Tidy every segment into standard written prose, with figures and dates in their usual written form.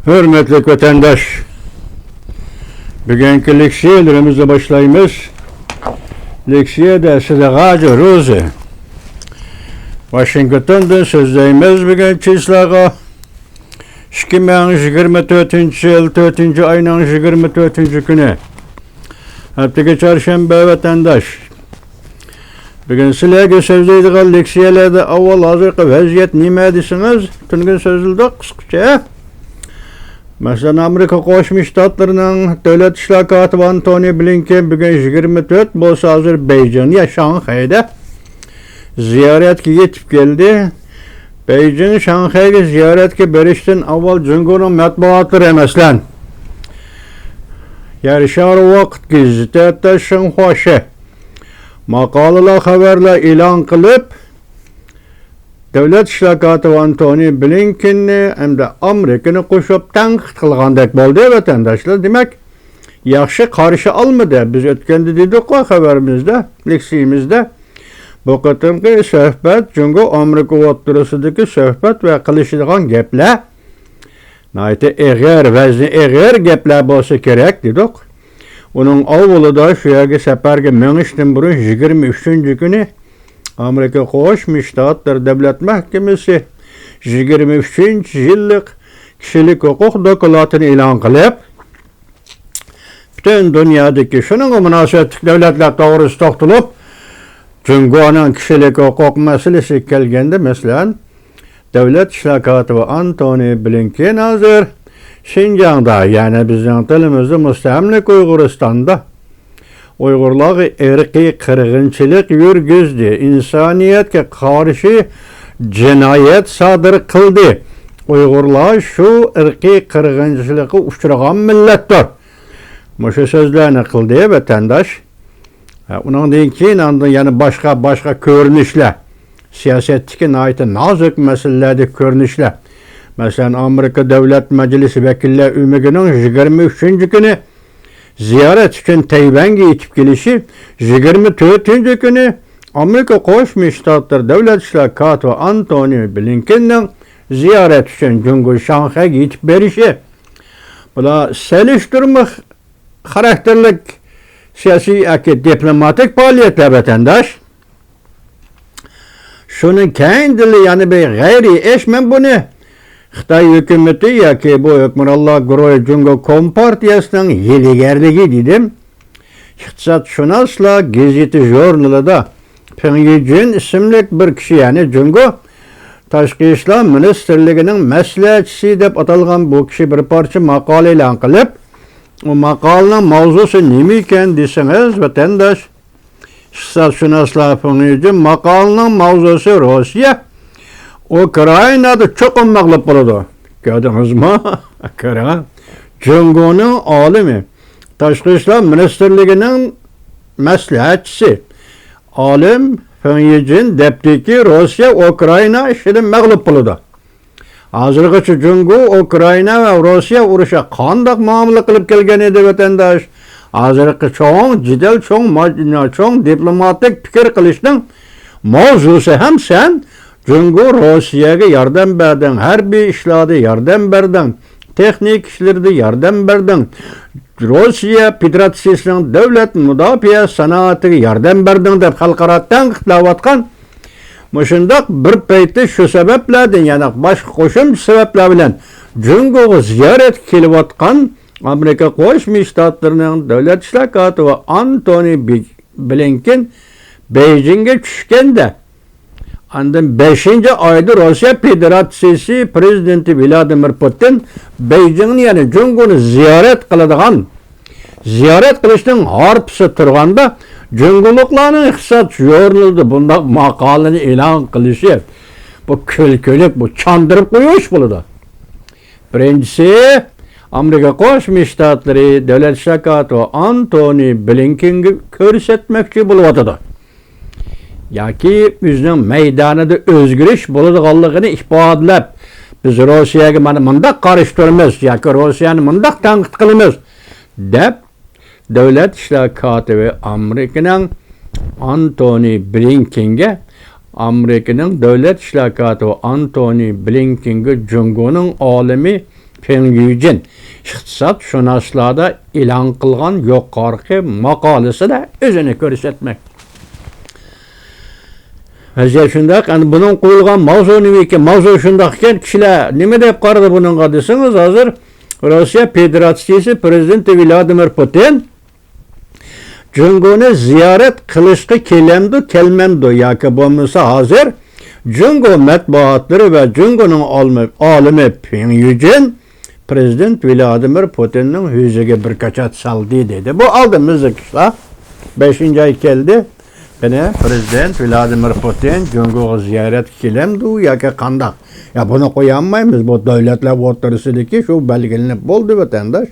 Hürmetli vatandaş, bugünkü leksiyalarımızla başlayımız. Leksiyada size gacı rozu. Washington'dan sözleyimiz bugün çislağa 2024 yıl 4. ayının 24. günü. Haftaki çarşamba vatandaş. Bugün sizlerge sözleydiği leksiyalarda avval hazırkı vaziyet nime desiniz? Tüngün sözüldü kısaca. Mesela Amerika Qo'shma Shtatlarining Davlat ishlar kotibi Antony Blinken bugun 24 bo'lsa hozir Beyjingga Shanxayda ziyoratga yetib keldi. Beyjing Shanxayga ziyoratga berishdan avval Jungoning matbuotlari emaslan. Yarishar vaqt gazetasi Shanxuashi maqolalar xabarlar e'lon qilib Davlat ishlar kotibi Antony Blinkenni hamda Amerikani qo'shib tanqid qilgandek bo'ldi vatandoshlar. Demak, yaxshi qarshi olmadi. Biz o'tganda dedik-ku xabarimizda, leksiyamizda. Bu qatimki suhbat Jungo Amerika o'rtasidagi suhbat va qilishadigan gaplar nayta eg'ir, vazni eg'ir gaplar bo'lsa kerak dedik. Uning avvalida shu yerga safarga minishdan burun 23-kuni Amerika Qo'shma Shtatlar Davlat Mahkamasi 23-yillik kishilik huquq dokladini e'lon qilib, butun dunyodagi shuning munosabatli davlatlar to'g'risida to'xtalib, Jungoning kishilik huquq masalasi kelganda, masalan, Davlat ishlar kotibi Antony Blinken hozir Şinjan'da, ya'ni bizning tilimizda mustamlik Uyg'uristonda Uyg'urlarga irqiy qirg'inchilik yurgizdi, insoniyatga qarshi jinoyat sodir qildi. Uyg'urlar shu irqiy qirg'inchilikka uchragan millatdir. Shu so'zlarni qildi vatandosh. Undan keyin yana boshqa ko'rinishlar, siyosatdagi nozik masalalarda ko'rinishlar. Masalan, Amerika Davlat Majlisi vakillar umigining 23-kuni ziyorat uchun Tayvanga yetib kelishi, 24-kuni Amerika Qo'shma Shtatlar Davlat ishlar kotibi Antony Blinkenning ziyorat uchun Jungo Shanxayga yetib berishi. Bular selishtirma xarakterlik siyosiy yoki diplomatik faoliyatlar vatandosh. Shuni kendili yani bir g'ayriy ish, men buni Xitoy hukumati yoki bu hukmronlar guruhi Jungo Kompartiyasining yiligarligi dedim. Iqtisodshunoslar gazeti jurnalida Pengyujin ismli bir kishi, ya'ni Jungo Tashqi ishlar ministrligining maslahatchisi deb atalgan bu kishi bir parcha maqola e'lon qilib, o maqolaning mavzusi nima ekan desangiz vatandosh, iqtisodshunoslar Pengyujin maqolaning mavzusi Rossiya Ukraynada cho'qim mag'lub bo'ladi. Ko'rdingizmi? Qarang. Jungoning olimi, Tashqi ishlar ministrligining maslahatchisi olim Pengyujin debdiki Rossiya Ukrayna ishidan mag'lub bo'ladi. Hozirgacha Jungo Ukrayna va Rossiya urushi qanday muomala qilib kelgan edi vatandosh? Hozirgi cho'ng diplomatik fikr qilishning mavzusi ham sen Jungo Rossiyaga yordam berding, harbiy ishlarda yordam berding, texnik ishlarda yordam berding, Rossiya Federatsiyasining davlat mudofaa sanoatiga yordam berding deb xalqaro tanqidlayotgan. Shundoq bir paytda shu sabablardan, yana boshqa qo'shimcha sabablar bilan Jungoga ziyorat kelayotgan Amerika Qo'shma Shtatlarining Davlat ishlar kotibi Antony Blinken Beyjingga tushganda, Andan 5-oyda Rossiya Federatsiyasi prezidenti Vladimir Putin Beyjingni, ya'ni Jungoni ziyorat qilishning harpisi turganda Jungoliklarning iqtisod jurnalida bunday maqolani e'lon qilishi, bu kulkulik, bu chandirib qo'yish bo'ladi. Birinchisi, Amerika Qo'shma Shtatlari Davlat ishlar kotibi Antony Blinkenga ko'rsatmoqchi bo'lyotdi. Yoki o'zining maydonida o'zgarish bo'ladiganligini ifodalab, biz Rossiyaga mana bunday qarshi turamiz yoki Rossiyani bunday tanqid qilamiz deb Davlat ishlar kotibi Amerikaning Antony Blinkenga Amerikaning Davlat ishlar kotibi Antony Blinkenga Jungoning olimi Peng Yujin iqtisodşünaslarda e'lon qilgan yuqorqi maqolasida o'zini ko'rsatmoqda. Vaziyat shundoq, endi buning qo'yilgan mavzu nima ekan? Mavzu shundoq ekan, kishilar nima deb qaradi buningga desangiz, hozir Rossiya Federatsiyasi prezidenti Vladimir Putin Jungoni ziyorat qilishga kelamdi, kelmamdi yoki bo'lmasa hozir Jungo matbuotlari va Jungoning olimi Peng Yujin prezident Vladimir Putinning yuziga bir kaçat saldi dedi. Bu aldığımızda kişiler 5. ay geldi. Yine prezident Vladimir Putin Jungo'ga ziyaret kelemdi yoki qandaq. Ya bunu koyamaymiz. Bu devletler o'rtasidagi şu belgilenip bo'ldi vatandaş.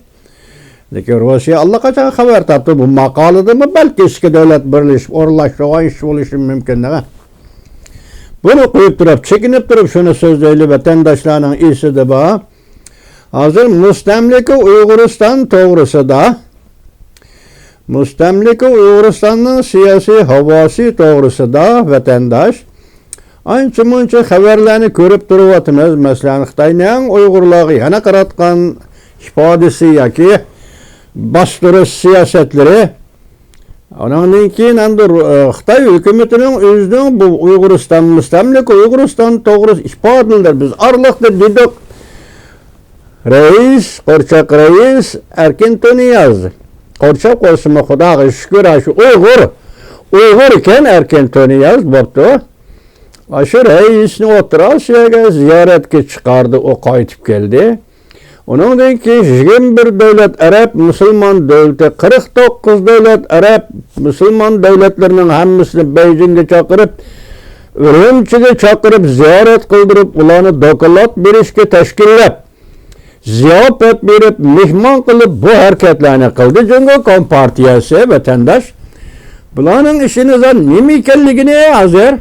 Lekin Rossiya allaqachon xabar topdi. Bu maqoladami balki ichki davlat birlashib o'rlashgan ish bo'lishi mumkin. Bunu qo'yib turib, chekinib turib shuni so'zlayli vatandaşlarning esida bor. Hozir mustamlika Uyg'uriston to'g'risida mustamlika Uyg'uristonning siyosiy havosi to'g'risida vatandaş ancha-muncha xabarlarni ko'rib turyapmiz. Masalan, Xitoyning Uyg'urlarga yana qaratgan ifodasi yoki bostirish siyosatlari. Ondan keyin endi Xitoy hukumatining o'zining bu Uyg'uriston mustamlika Uyg'uriston to'g'risida ifodalar biz arliqda dedik. Reis, Qorchoq reis Erkin Toni yozdi. Qorchoq qo'shimi Xudoga shukr, shu Uyg'ur ekan Erkin Toni yozdi bo'pti. Shu reisni O'rta-Osiyoga ziyoratga chiqardi, u qaytib keldi. Ondan keyin 21 davlat Arab musulmon davlati, 49 davlat Arab musulmon davlatlarining hammasini Beijingga chaqirib, Urumchiga chaqirib ziyorat qildirib, ularni doklad berishga tashkillab, ziyofat berib, mehmon qilib bu harakatlarni qildi Jungo Kompartiyasi vatandaş. Bularning ishingizdan nima ekanligini hozir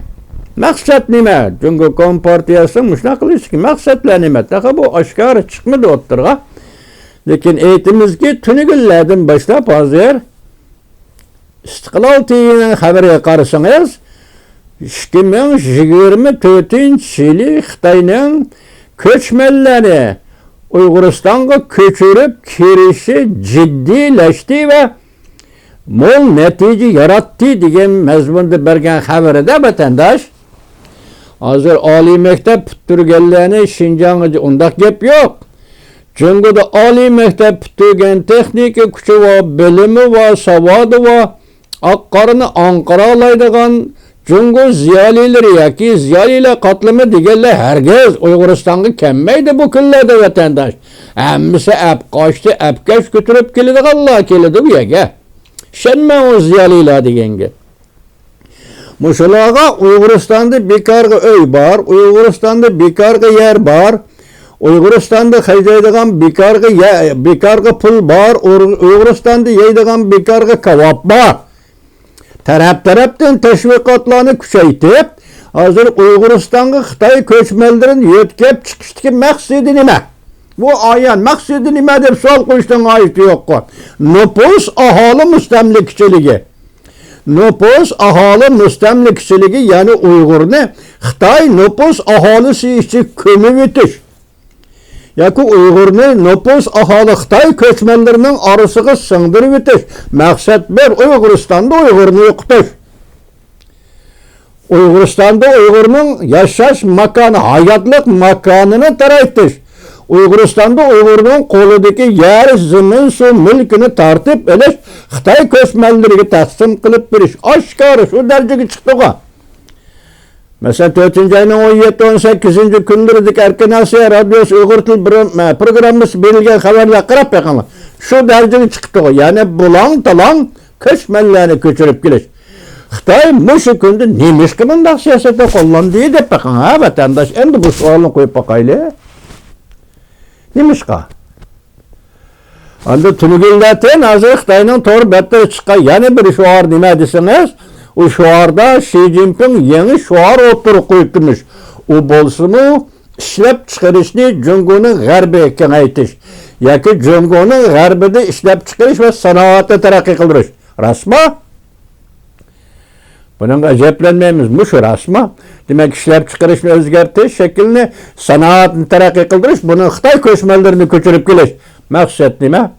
maqsad nima? Jungo Kompartiyasi shunaqa qilishki maqsadlar nima? Taqa bu oshkor chiqmadi o'ttirga. Lekin aytimizki tunigillardan boshlab hozir Istiqlol TV'ning xabariga qarasangiz 2024-yili Xitoyning ko'chmanlarni Uyg'uristonga ko'chirib kirishi jiddiylashdi va mo'l natija yaratdi degan mazmunda bergan xabarida vatandaş hozir oliy maktab bitirganlarni Shinjongga undaq gap yo'q. Jungoda oliy maktab bitirgan texnika kuchi va bilimi va savodi va oqqorini anqara oladigan Jungo ziyolilari yoki ziyolilar qatlami deganlar hargiz Uyg'uristonga kelmaydi bu kunlarda vatandaş. Hammasi qochdi, kash ko'tarib keladiganlar keladi bu yerga. Ishonma o ziyolilar deganga. Mushularga Uyg'uristonda bekorga uy bor, Uyg'uristonda bekorga yer bor, Uyg'uristonda haydaydigan bekorga pul bor, Uyg'uristonda yeydigan bekorga kavob bor. Taraf-tarafdan tashviqotlarni kuchaytirib, hozir Uyg'uristonga Xitoy ko'chmanlarini yetkazib chiqishdagi maqsadi nima? Bu ayan maqsadi nima deb savol qo'yishdan oyati yo'q. Nupus aholi mustamlikchiligi. Nupus aholi mustamlikchiligi, ya'ni Uyg'urni Xitoy nupus aholisi ichi ko'mib o'tish. Yoki Uyg'urni nupus aholi Xitoy ko'chmanlarining orasiga singdirib o'tish. Maqsad bir Uyg'uristonda Uyg'urni yo'qotish. Uyg'uristonda Uyg'urning yashash makoni, hayotlik makonini taraytish. Uyg'uristonda Uyg'urning qo'lidagi yer, zamin, suv, mulkini tortib olish, Xitoy ko'chmanlariga taqsim qilib berish. Oshkor shu darajaga chiqdi. Mesela 4. ayının 17-18 kunlaridagi Erkin Osiyo radiosi Uyg'ur til programmasi berilgan xabarlar qarab baqinglar. Shu darajaga chiqdi. Ya'ni bulang-talang ko'chmanlarni ko'chirib kelish. Xitoy mushu kunda nima bunday siyosatda qo'llandi deb baqing. Ha, vatandaş endi bu savolni qo'yib baqaylik. Nimishqa? Endi tunigillardan hozir Xitoyning to'g'ri battar chiqqan yana bir shuar nima desangiz, o şuarda Xi Jinping yeni şuar oturup koymuş. O bolsumu işlep çıkarışını Jungo'nun g'arbiga kengaytirish. Yoki Jungo'nun g'arbida ishlab chiqarish va sanoatni taraqqiy qildirish. Rasmi? Bunun aceplenmemiz muşur asma. Demek işlep çıkarışını özgertiş, şeklini, sanatını terakki kıldırış, bunu Xitay köşmelerini köçürüp geliş. Maksat nime?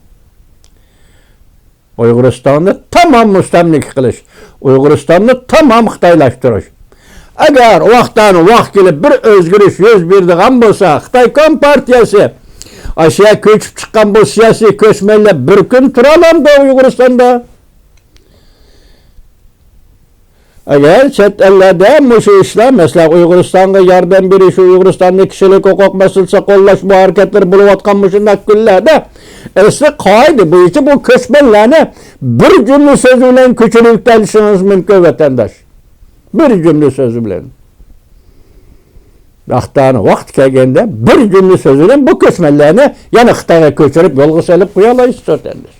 Uyguristan'ı tamam müstemlik kılış. Uyguristan'ı tamam Xitaylaştırış. Eğer vaqtdan vaqt gelip bir özgürüş yüz berdigan bolsa, Xitay Kompartiyasi aşağı köçüp çıkan bu siyasi köçmenler bir gün turalamdı Uyguristan'da. Eğer chet ellerde şu işler, mesela Uyguristan'a yardım beriş, Uyguristan'da kişilik hukuk meselesi kollaş bu hareketler buluvatkan muşundak günlerde esli kaydı bu işi bu köçmenlerine bir cümle sözüyle küçülüktenişiniz mümkün vatandaş. Bir cümle sözüyle. Vaqt kelgende bir cümle sözüyle bu köçmenlerine yani Xitayga köçürüp yolga salip qo'yalaysiz vatandaş.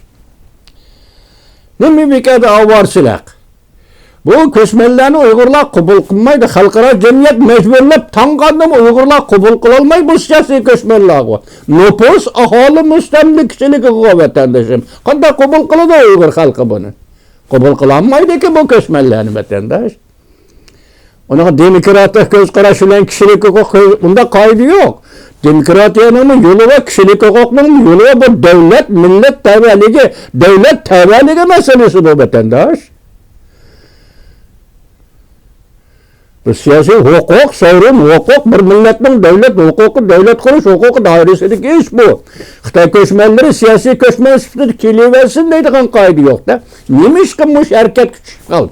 Nima bekada avarsizlar? Bu köçmenlerni Uygurlar kabul kılmaydı. Halkara cemiyet mecburlap tangandım Uygurlar kabul kılolmay bu siyasi köçmenlerge. Nüfus ahali müstemlikçiligi vatandaşım. Qanday kabul kılıdı Uygur halkı bunu? Kabul kılanmaydı ki bu köçmenlerni vatandaş. Ona demokratik göz qarası bilen kişilik hukuk bunda kaydı yok. Demokratiyanın yolu ve kişilik hukukun yolu ve bu devlet millet teveligi meselesi bu vatandaş. Bu siyasi hukuk, sorum hukuk, bir milletin devlet hukuku, devlet kuruş hukuku dairesindeki iş bu. Xitay köçmenleri siyasi köçmen sıfatı kiliversin deydiğin kaydı yok da. Nimiş ki bu erkek küçük kaldı?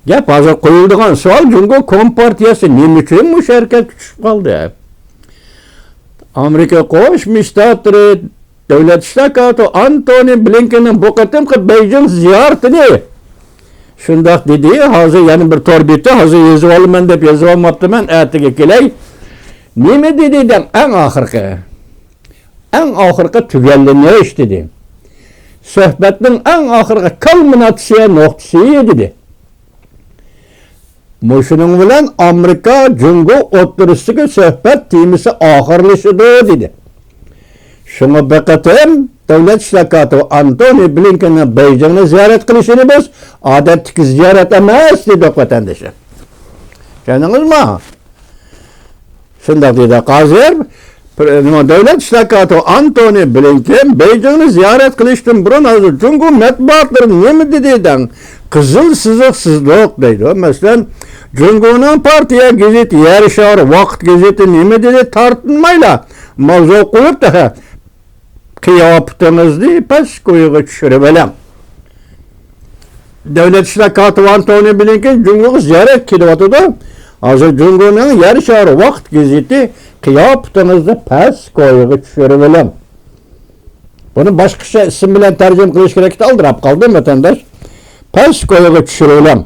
Gap hazır koyulduğun sual Cumhuriyet Kompartiyası niçin bu erkek küçük kaldı ya? Amerika Qo'shma Shtatlari Davlat ishlar kotibı Antony Blinken'in bu qatimki Beijing ziyoratini shundoq dedi, hozir yana bir torbeti, hozir yozib olaman deb yozib olmabdiman, ertaga kelay. Nima dedi dem, eng oxirgi tugallanish dedi. Suhbatning eng oxirgi kulminatsiya nuqtasi dedi. Muşunun bilen Amerika Cungo o'tirisidagi suhbat temisi oxirlashidir dedi. Şuna bakatem Davlat ishlar kotibi Antony Blinken'in Beijingni ziyorat qilishini biz odatdagi ziyorat emas dedi vatandaşlar. Tushundingizmi? Shunday dedi. Hozir Davlat ishlar kotibi Antony Blinken Beijingni ziyorat qilishdan burun hozir Cungo matbuotlari nima dedidan qizil siziqsizlik deydi. Masalan, Cungo'nun partiya gazeti, Yer shari vaqt gazeti nima dedi tartinmayla mavzu qo'yib da qiyofatingizni past ko'yiga tushirib olam. Davlat ishlar kotibi Antony Blinken Cungo'ga ziyorat kelyotdi. Hozir Cungo'nun Yer shari vaqt gazeti qiyofatingizni past ko'yiga tushirib olam. Buni boshqacha ism bilan tarjima qilish kerakda aldirab qoldim vatandash. Past ko'yiga tushirib olam.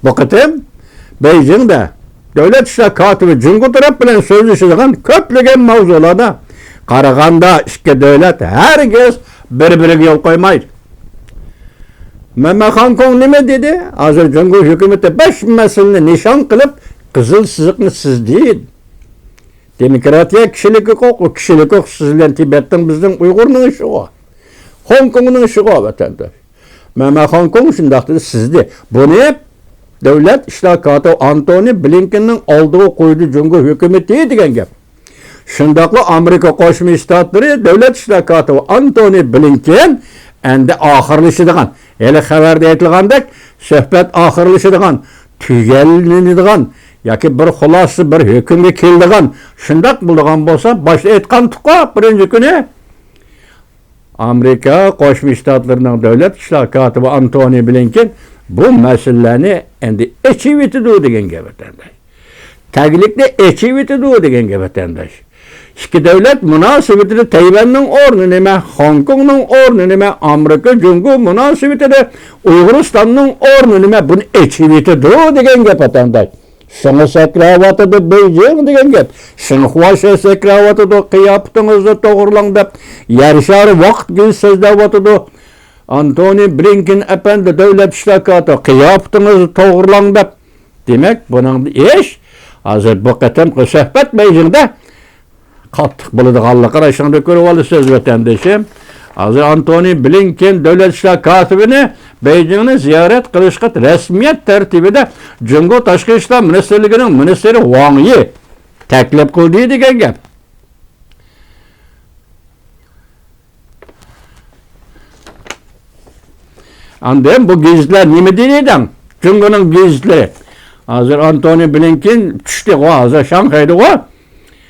Bu qatim Beijing'de Davlat ishlar kotibi Cungo taraf bilan so'zlashadigan ko'plagan mavzularda qaraganda ikki davlat herkes bir-biriga yo'l qo'ymaydi. Hong Kong nima dedi? Hozir Cungo hukumati 5 masalani nishon qilib qizil siziqni sizdi. Demokratiya, kişilik hukuk sizden Tibet'ten bizden Uygur'un işi o. Hong Kong'un işi o vatandaş. Hong Kong şundaq dedi sizdi. Bunu hep Davlat ishlar kotibi Antony Blinken'in aldığı koydu Cungo hükümeti degan gap. Shundaqla Amerika Qo'shma Shtatlari Davlat ishlar kotibi Antony Blinken endi oxirlashadigan, hali xabarda aytilgandek, suhbat oxirlashadigan, tugallanadigan yoki bir xulosa bir hukmga keladigan, shundaq bo'lgan bo'lsa, boshda aytgan tuqa birinchi kuni Amerika Qo'shma Shtatlarining Davlat ishlar kotibi Antony Blinken bu meselelerni endi içib etidi degan gap vatandaş. Taglikda içib etidi degan gap vatandaş. İki devlet münasebetinde Tayvan'ın o'rni nima, Hong Kong'ning o'rni nima, Amerika Cungo münasebetinde Uyg'uristanning o'rni nima, buni içib etidi degan gap vatandaş. Şunu sakravatıdı Beijing degan gap. Şunu sakravatıdı qiyofatingizni to'g'rilang deb yarishar vaqt gil so'zlavatıdı. Antony Blinken efendi Davlat ishlar kotibi qiyofatingizni to'g'rilang deb. Demak, buning ish hozir bu qatimki suhbat Beijingda qattiq bo'ladiganligini qarashingda ko'rib olasiz vatandoshim. Hazır Antony Blinken Devlet İşler Katibini Beijing'ni ziyaret kılışkı resmiyet tertibide Cungo Taşkı İşler Ministerliğinin Ministeri Wang Yi teklif kıldığı degan gap. Anlayın bu gizler nime deyilden? Cungo'nun gizleri. Hazır Antony Blinken düştü o hazır Şanghay'da o.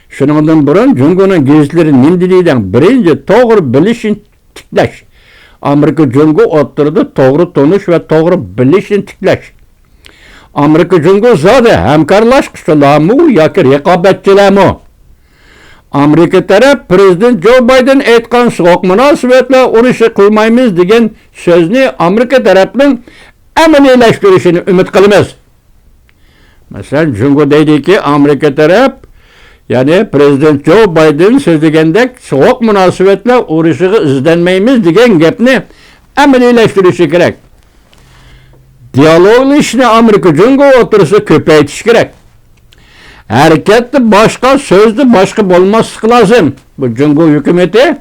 Şunundan burun Cungo'nun gizleri nime deyilden? Birinci doğru bilişin tiklaş. Amerika Cungo oturdu doğru tonuş ve doğru bilişin tiklaş. Amerika Cungo zaten hemkarlaşmışlar mı ya ki rekabetçiler mi? Amerika taraf Prezident Joe Biden aytgan soğuk münasibetle uruşı kılmayımız degan sözünü Amerika tarafının əməliyləşdirişini ümit kılımız. Mesela Cungo deydi ki Amerika taraf yani Prezident Joe Biden söz degendek soğuk münasibetle uruşı izlenmeyimiz degan gapni əməliyləşdirişi gerek. Diyaloglu işini Amerika Cungo oturuşu köpeytiş gerek. Hareketli başka, sözlü başka olması lazım. Bu Cungo hükümeti,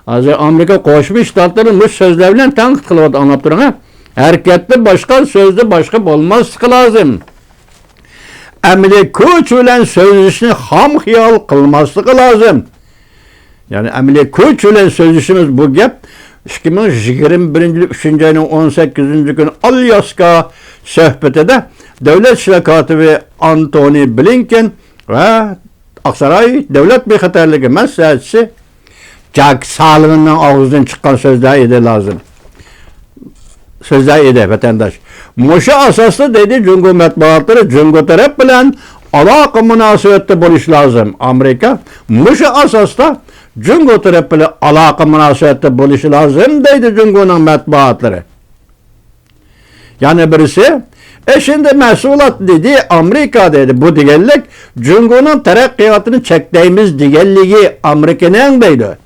hazır Amerika Koşmuş Ştatların bu sözlerle tanık kılıvat anlattırına. Hareketli başka, sözlü başka olması lazım. Emeli köç olan sözlüsünü ham hiyal kılması lazım. Yani emeli köç olan sözlüsümüz bu gap, 2021 3. ayının 18. günü Alyaska söhbetede Devlet İşler Katibi Antony Blinken ve Aksaray Devlet Bexatarlığı Məsləhətçisi Jack Sullivan'ın ağzından çıkan sözler ede lazım. Sözler ede vatandaş. Muşa asaslı dedi Cungo matbuatları Cungo taraf bilen alaka münasebette buluş lazım. Amerika Muşa asasda Cungo taraf bilen alaka münasebette buluş lazım dedi Cungo'nun matbuatları. Yani birisi şimdi mesulat dedi Amerika dedi bu digellik Cungo'nun terakkiyatını çektiğimiz digelliği Amerika'nın deydi.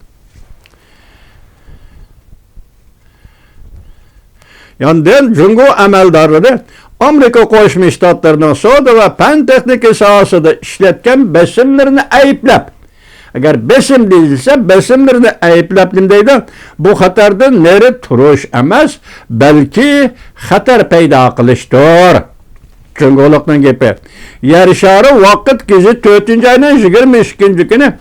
Yani Cungo emeldarları Amerika Koşmuş Ştatlarının soda ve pen tekniki sahasında işletken besimlerini ayıplap. Eğer besim değilse besimlerini ayıplaptım deydi. Bu hatardan nere turuş emez belki hatar peyda kılıştır. Cungoluk'tan gibi. Yarışarı vakit gizi 4. ayının 22. günü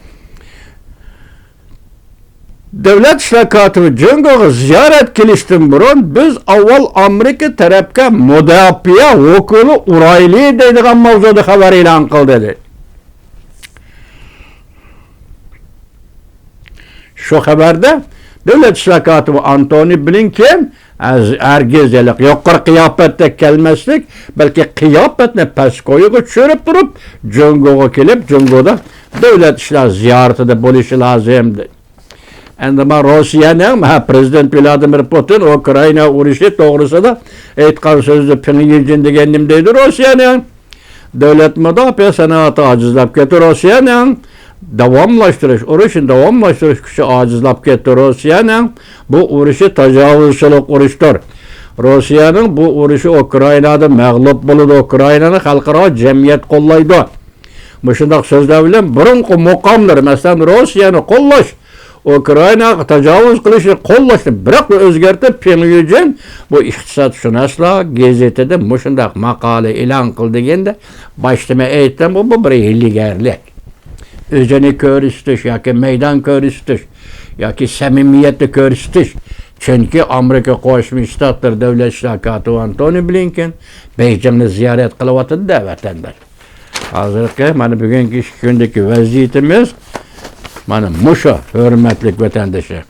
Devlet İşler Katibi Cungo'yu ziyaret kiliştin burun biz avval Amerika tarafka müdafiye hukulu urayli deydiğen mavzuda haber ilan kıl dedi. Şu haberde Devlet İşler Katibi Antony Blinken ergezelik, yukarı kıyafette gelmezlik, belki kıyafetine pes koyuğu çürüp durup Cungo'ya gelip Cungo'da devlet işler ziyaretinde buluşu lazımdı. Ama Rusya'nın Prezident Vladimir Putin Ukrayna uğraşı doğrusu da etkan sözlü Pyongyang'ın degendimdeydi Rusya'nın. Devlet müdafaa sanatı acizlap getir Rusya'nın. Uğraşın davamlaştırış gücü acizlap getir Rusya'nın. Bu uğraşı tecavüzçülük uğraştır. Rusya'nın bu uğraşı Ukrayna'da mağlup buludu. Ukrayna'nın halkara cemiyet kollaydı. Bu şundak sözler bilen burunku mukamdır. Mesela Rusya'nı kollaş. Ukrayna tecavüz kılışını kollaştı. Bırak bu özgertip Pyongyang bu iktisat şunasla gazetede bu şundak makale ilan kıldı degende başlama eğitim bu bir hilligerlik. Özeni körüstüş, ya ki meydan körüstüş, ya ki samimiyetli körüstüş. Çünkü Amerika Koşmuş Ştatları Devlet İşler Katibi Antony Blinken Beijing'ni ziyaret kılıvatıdı da vatandaş. Hazırki bana bugünkü gündeki vaziyetimiz bana muşa hürmetlik vatandaşı.